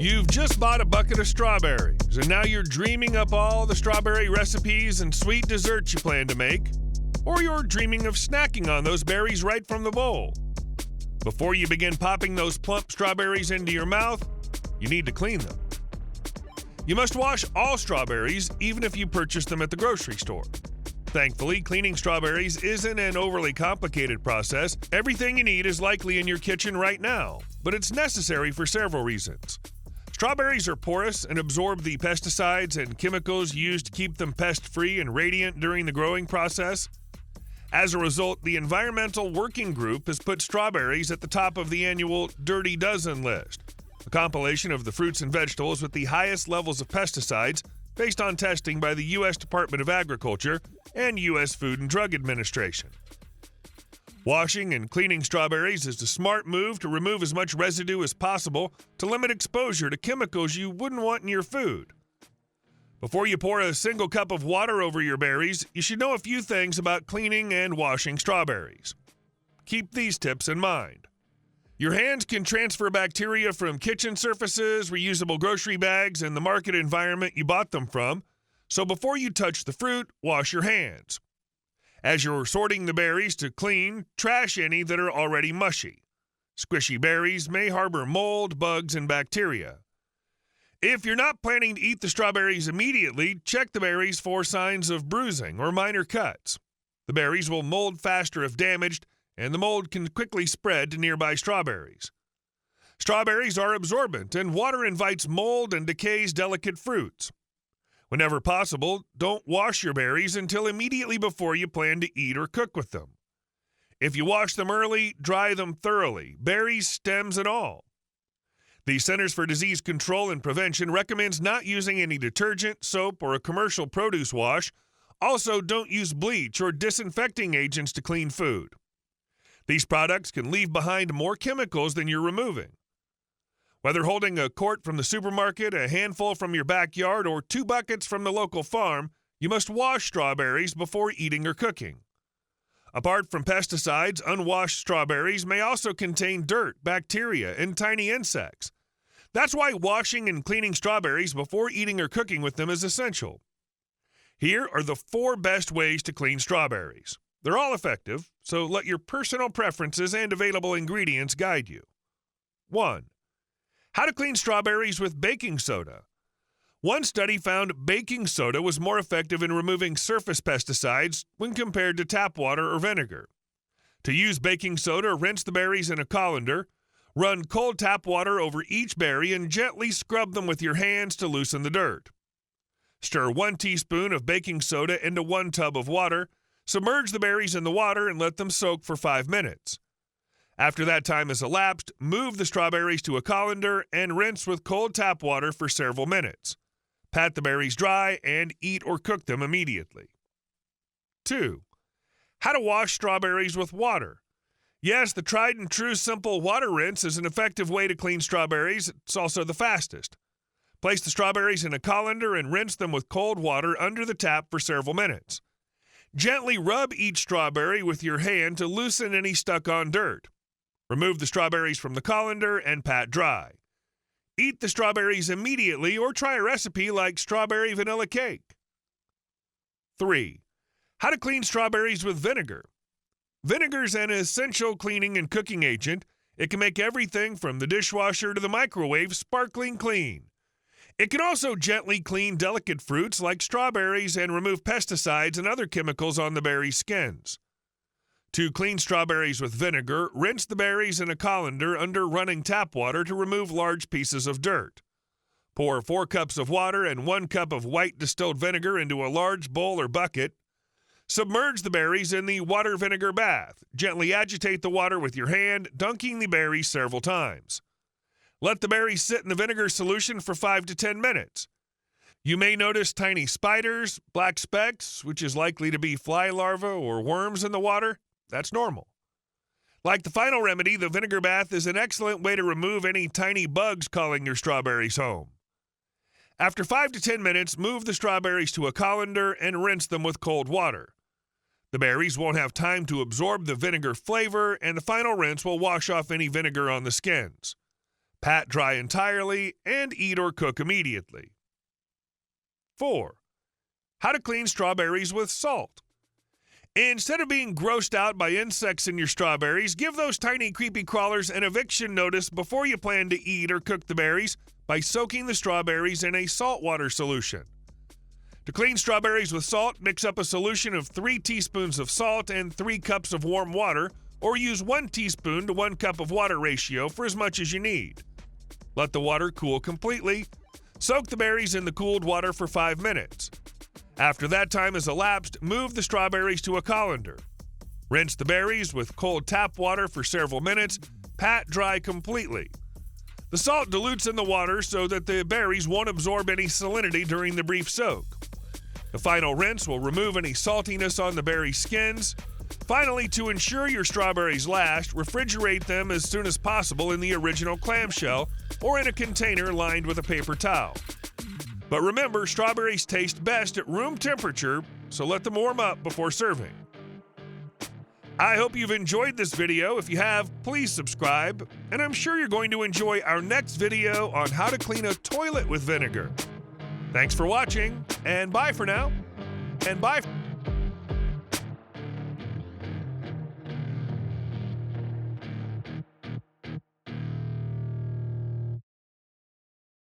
You've just bought a bucket of strawberries, and now you're dreaming up all the strawberry recipes and sweet desserts you plan to make, or you're dreaming of snacking on those berries right from the bowl. Before you begin popping those plump strawberries into your mouth, you need to clean them. You must wash all strawberries, even if you purchase them at the grocery store. Thankfully, cleaning strawberries isn't an overly complicated process. Everything you need is likely in your kitchen right now, but it's necessary for several reasons. Strawberries are porous and absorb the pesticides and chemicals used to keep them pest-free and radiant during the growing process. As a result, the Environmental Working Group has put strawberries at the top of the annual Dirty Dozen list, a compilation of the fruits and vegetables with the highest levels of pesticides based on testing by the U.S. Department of Agriculture and U.S. Food and Drug Administration. Washing and cleaning strawberries is a smart move to remove as much residue as possible to limit exposure to chemicals you wouldn't want in your food. Before you pour a single cup of water over your berries, you should know a few things about cleaning and washing strawberries. Keep these tips in mind. Your hands can transfer bacteria from kitchen surfaces, reusable grocery bags, and the market environment you bought them from, so before you touch the fruit, wash your hands. As you're sorting the berries to clean, trash any that are already mushy. Squishy berries may harbor mold, bugs, and bacteria. If you're not planning to eat the strawberries immediately, check the berries for signs of bruising or minor cuts. The berries will mold faster if damaged, and the mold can quickly spread to nearby strawberries. Strawberries are absorbent, and water invites mold and decays delicate fruits. Whenever possible, don't wash your berries until immediately before you plan to eat or cook with them. If you wash them early, dry them thoroughly, berries, stems, and all. The Centers for Disease Control and Prevention recommends not using any detergent, soap, or a commercial produce wash. Also, don't use bleach or disinfecting agents to clean food. These products can leave behind more chemicals than you're removing. Whether holding a quart from the supermarket, a handful from your backyard, or 2 buckets from the local farm, you must wash strawberries before eating or cooking. Apart from pesticides, unwashed strawberries may also contain dirt, bacteria, and tiny insects. That's why washing and cleaning strawberries before eating or cooking with them is essential. Here are the 4 best ways to clean strawberries. They're all effective, so let your personal preferences and available ingredients guide you. 1. How to clean strawberries with baking soda. One study found baking soda was more effective in removing surface pesticides when compared to tap water or vinegar. To use baking soda, rinse the berries in a colander, run cold tap water over each berry, and gently scrub them with your hands to loosen the dirt. Stir 1 teaspoon of baking soda into 1 tub of water, submerge the berries in the water, and let them soak for 5 minutes. After that time has elapsed, move the strawberries to a colander and rinse with cold tap water for several minutes. Pat the berries dry and eat or cook them immediately. 2. How to wash strawberries with water. Yes, the tried and true simple water rinse is an effective way to clean strawberries. It's also the fastest. Place the strawberries in a colander and rinse them with cold water under the tap for several minutes. Gently rub each strawberry with your hand to loosen any stuck-on dirt. Remove the strawberries from the colander and pat dry. Eat the strawberries immediately or try a recipe like strawberry vanilla cake. 3. How to clean strawberries with vinegar. Vinegar is an essential cleaning and cooking agent. It can make everything from the dishwasher to the microwave sparkling clean. It can also gently clean delicate fruits like strawberries and remove pesticides and other chemicals on the berry skins. To clean strawberries with vinegar, rinse the berries in a colander under running tap water to remove large pieces of dirt. Pour 4 cups of water and 1 cup of white distilled vinegar into a large bowl or bucket. Submerge the berries in the water vinegar bath. Gently agitate the water with your hand, dunking the berries several times. Let the berries sit in the vinegar solution for 5 to 10 minutes. You may notice tiny spiders, black specks, which is likely to be fly larvae or worms in the water. That's normal. Like the final remedy, the vinegar bath is an excellent way to remove any tiny bugs calling your strawberries home. After 5 to 10 minutes, move the strawberries to a colander and rinse them with cold water. The berries won't have time to absorb the vinegar flavor, and the final rinse will wash off any vinegar on the skins. Pat dry entirely and eat or cook immediately. 4. How to clean strawberries with salt. Instead of being grossed out by insects in your strawberries, give those tiny creepy crawlers an eviction notice before you plan to eat or cook the berries by soaking the strawberries in a saltwater solution. To clean strawberries with salt, mix up a solution of 3 teaspoons of salt and 3 cups of warm water, or use 1 teaspoon to 1 cup of water ratio for as much as you need. Let the water cool completely. Soak the berries in the cooled water for 5 minutes. After that time has elapsed, move the strawberries to a colander. Rinse the berries with cold tap water for several minutes. Pat dry completely. The salt dilutes in the water so that the berries won't absorb any salinity during the brief soak. The final rinse will remove any saltiness on the berry skins. Finally, to ensure your strawberries last, refrigerate them as soon as possible in the original clamshell or in a container lined with a paper towel. But remember, strawberries taste best at room temperature, so let them warm up before serving. I hope you've enjoyed this video. If you have, please subscribe, and I'm sure you're going to enjoy our next video on how to clean a toilet with vinegar. Thanks for watching, and bye for now, and bye.